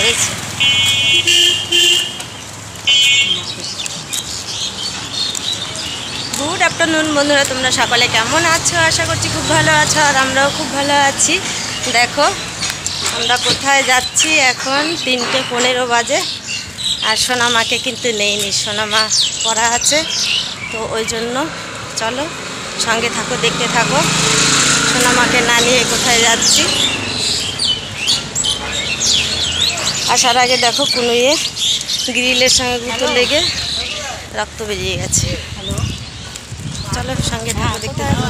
হয়েছে। Good afternoon বন্ধুরা, তোমরা সকালে কেমন আছো? আশা করছি খুব ভালো আছো, আর আমরাও খুব ভালো আছি। দেখো আমরা কোথায় যাচ্ছি এখন, 3:15 বাজে, আর সোনামাকে কিন্তু নেইনি, সোনামা পড়া আছে, তো ওই জন্য চলো সঙ্গে থাকো, দেখতে থাকো সোনামাকে না নিয়ে কোথায় যাচ্ছি। আসার আগে দেখো কুনুয়ে গ্রিলের সঙ্গে গুঁতো লেগে রক্ত বেরিয়ে গেছে। চলো সঙ্গে থাকো, দেখতে থাকো।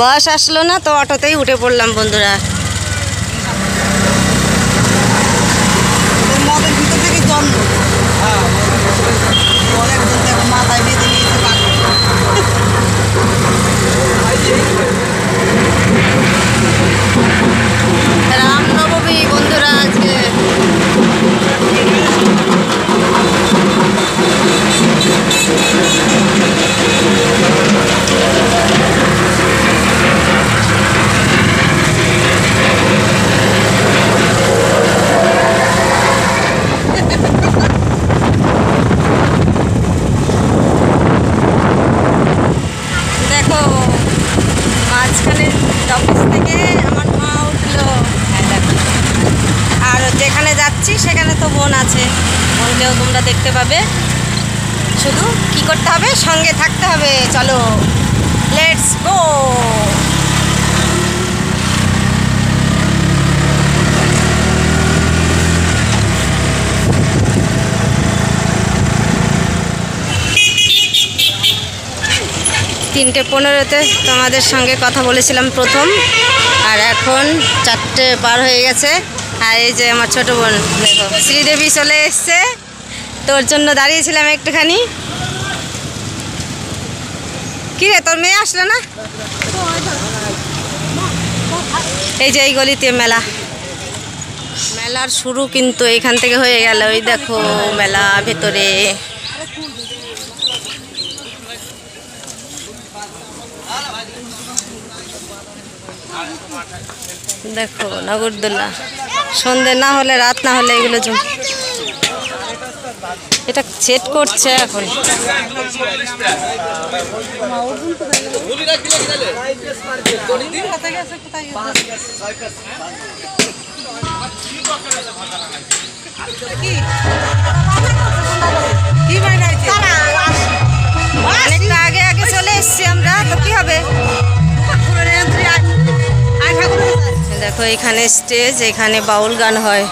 বাস আসলো না তো অটোতেই উঠে পড়লাম বন্ধুরা। রামনবমী বন্ধুরা আজকে। দেখো মাঝখানে অফিস থেকে আমার মা উঠলো, আর যেখানে যাচ্ছি সেখানে তো বোন আছে, বোনকেও তোমরা দেখতে পাবে। শুধু কি করতে হবে, সঙ্গে থাকতে হবে। চলো লেটস গো। তিনটে 15-তে তোমাদের সঙ্গে কথা বলেছিলাম প্রথম, আর এখন 4টে পার হয়ে গেছে। আর এই যে আমার ছোট বোন দেখো, শ্রীদেবী চলে এসছে, তোর জন্য দাঁড়িয়েছিলাম একটুখানি। কি রে, তোর মেয়ে আসলো না? এই যে এই গলিতে মেলা, মেলার শুরু কিন্তু এইখান থেকে হয়ে গেল। ওই দেখো মেলা ভেতরে। দেখো নগরদোলা, সন্ধে না হলে, রাত না হলে এগুলো এটা সেট করছে এখন। অনেকটা আগে আগে চলে এসছি আমরা, তো কি হবে। দেখো এখানে স্টেজ, এখানে বাউল গান হয়।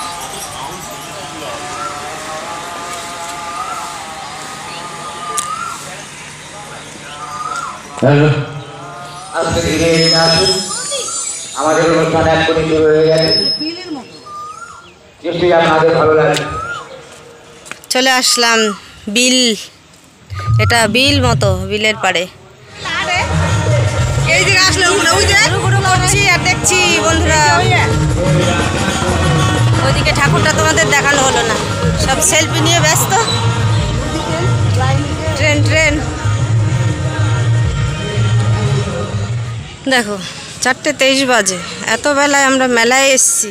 আমাদের অনুষ্ঠান এখনই শুরু হয়ে গেছে, নিশ্চয়ই আপনাদের ভালো লাগে। চলে আসলাম বিল, এটা বিল মতো, বিলের পাড়ে। এই দিকে আসলে করছি আর দেখছি বন্ধুরা, ওইদিকে ঠাকুরটা তোমাদের দেখানো হলো না, সব সেলফি নিয়ে ব্যস্ত। ট্রেন ট্রেন দেখো 4:23 বাজে, এত বেলায় আমরা মেলায় এসছি,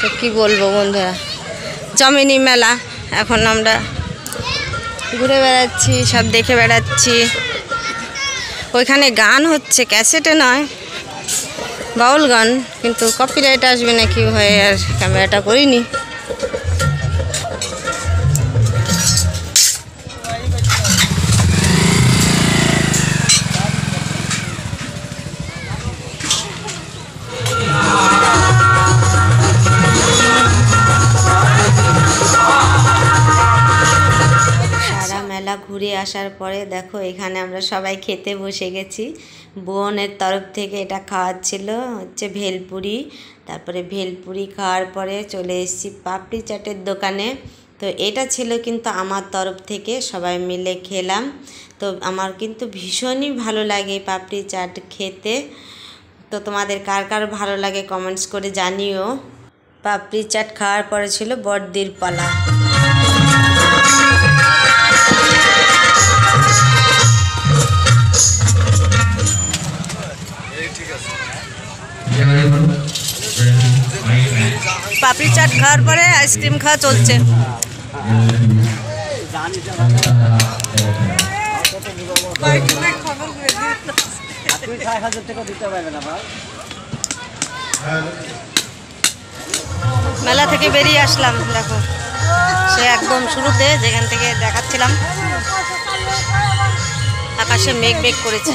তো কি বলবো বন্ধুরা, জমিনি মেলা। এখন আমরা ঘুরে বেড়াচ্ছি, সব দেখে বেড়াচ্ছি। ওইখানে গান হচ্ছে, ক্যাসেটে নয়, বাউল গান, কিন্তু কপিরাইট আসবে নাকি ভয়ে আর ক্যামেরাটা করিনি। মেলা ঘুরে আসার পরে দেখো এখানে আমরা সবাই খেতে বসে গেছি। বোনের তরফ থেকে এটা খাওয়াচ্ছিল হচ্ছে ভেলপুরি, তারপরে ভেলপুরি খাওয়ার পরে চলে এসেছি পাপড়ি চাটের দোকানে। তো এটা ছিল কিন্তু আমার তরফ থেকে, সবাই মিলে খেলাম। তো আমার কিন্তু ভীষণই ভালো লাগে পাপড়ি চাট খেতে। তো তোমাদের কার কার ভালো লাগে কমেন্টস করে জানিও। পাপড়ি চাট খাওয়ার পরে ছিল বড়দির পালা। পাপড়ি চাট খাওয়ার পরে আইসক্রিম খাওয়া চলছে। মেলা থেকে বেরিয়ে আসলাম, দেখো সে একদম শুরুতে যেখান থেকে দেখাচ্ছিলাম আকাশে মেঘ মেঘ করেছে।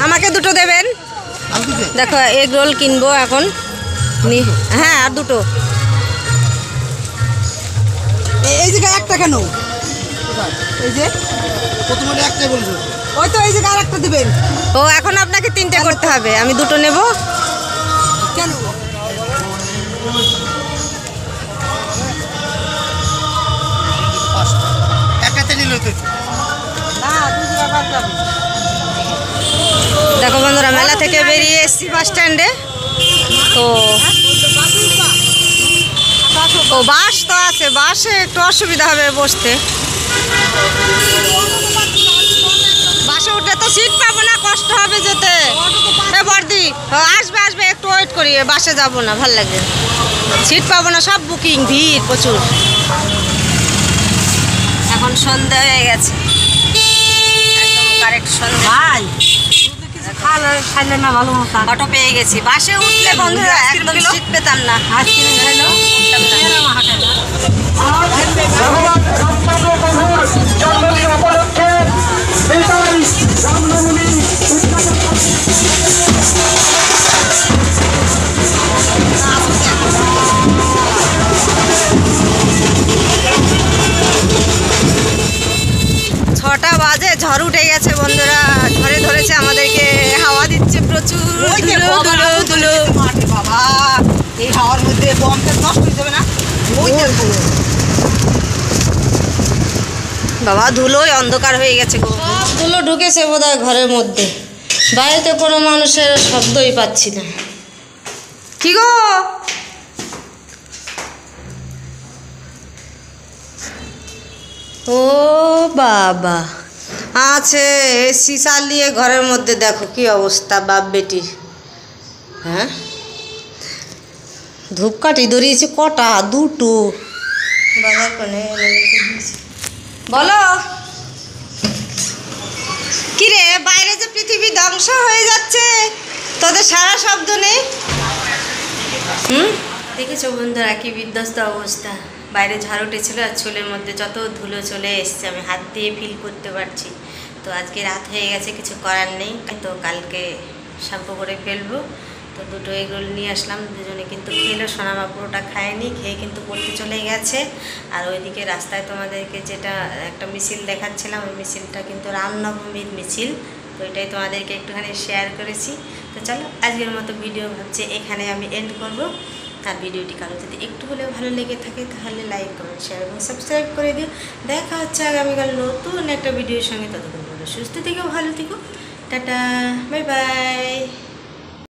আমাকে দুটো দেবেন। দেখো এগ রোল কিনবো এখন। হ্যাঁ আর দুটো। এই জায়গায় একটা কেন? এই যে প্রথমে একটাই বলছো, ওই তো এই জায়গায় আরেকটা দিবেন। ও এখন আপনাকে তিনটে করতে হবে, আমি দুটো নেব কেন? একটাতে নিল তো না, দুটো ব্যাপার যাবে। দেখো বন্ধুরা মেলা থেকে বেরিয়ে এসছি বাস স্ট্যান্ডে। তো ও বাস তো আছে, বাসে একটু অসুবিধা হবে বসতে। বাসে উঠে তো সিট পাবো না, কষ্ট হবে যেতে। বর্দি আসবে আসবে, একটু ওয়েট করি, বাসে যাবো না, ভাল লাগবে, সিট পাবো না, সব বুকিং, ভিড় প্রচুর। এখন সন্ধ্যা হয়ে গেছে, একদম কারেক্ট সন্ধ্যা। অটো পেয়ে গেছি, বাসে উঠলে বন্ধুরা একদম সিট পেতাম না। ছটা বাজে, ঝড় উঠে গেছে বন্ধুরা, ঝড়ে ধরেছে আমাদেরকে, হাওয়া দিচ্ছে প্রচুর। বাবা এই হাওয়ার মধ্যে বমটা নষ্ট হয়ে যাবে না? বাবা ধুলোয় অন্ধকার হয়ে গেছে গো, ধুলো ঢুকেছে বোধহয় ঘরের মধ্যে, বাইরেতে কোনো মানুষের শব্দই পাচ্ছি না। কি গো ও বাবা, আছে এসি চালিয়ে ঘরের মধ্যে, দেখো কি অবস্থা বাপ বেটির। হ্যাঁ ধূপকাঠি ধরিয়েছি কটা, দুটো বাজার করে বলো। কিরে বাইরে যে পৃথিবী ধ্বংস হয়ে যাচ্ছে, তোদের সারা শব্দ নেই। দেখেছো বন্ধুরা কি বিধ্বস্ত অবস্থা, বাইরে ঝড় উঠেছিল আর চুলের মধ্যে যত ধুলো চলে এসছে, আমি হাত দিয়ে ফিল করতে পারছি। তো আজকে রাত হয়ে গেছে, কিছু করার নেই, তো কালকে শ্যাম্পু করে ফেলবো। তো দুটো এগ রোল নিয়ে আসলাম, দুজনে কিন্তু খেলো, সোনামা পুরোটা খায়নি, খেয়ে কিন্তু পড়তে চলে গেছে। আর ওইদিকে রাস্তায় তোমাদেরকে যেটা একটা মিছিল দেখাচ্ছিলাম, ওই মিছিলটা কিন্তু রামনবমীর মিছিল, তো এটাই তোমাদেরকে একটুখানি শেয়ার করেছি। তো চলো আজকের মতো ভিডিও ভাবছি এখানে আমি এন্ড করব। আর ভিডিওটি কারো যদি একটু হলেও ভালো লেগে থাকে তাহলে লাইক কমেন্ট শেয়ার এবং সাবস্ক্রাইব করে দিও। দেখা হচ্ছে আগামীকাল নতুন একটা ভিডিওর সঙ্গে, ততক্ষণ সুস্থ থেকো, ভালো থেকো, টাটা, বাই বাই।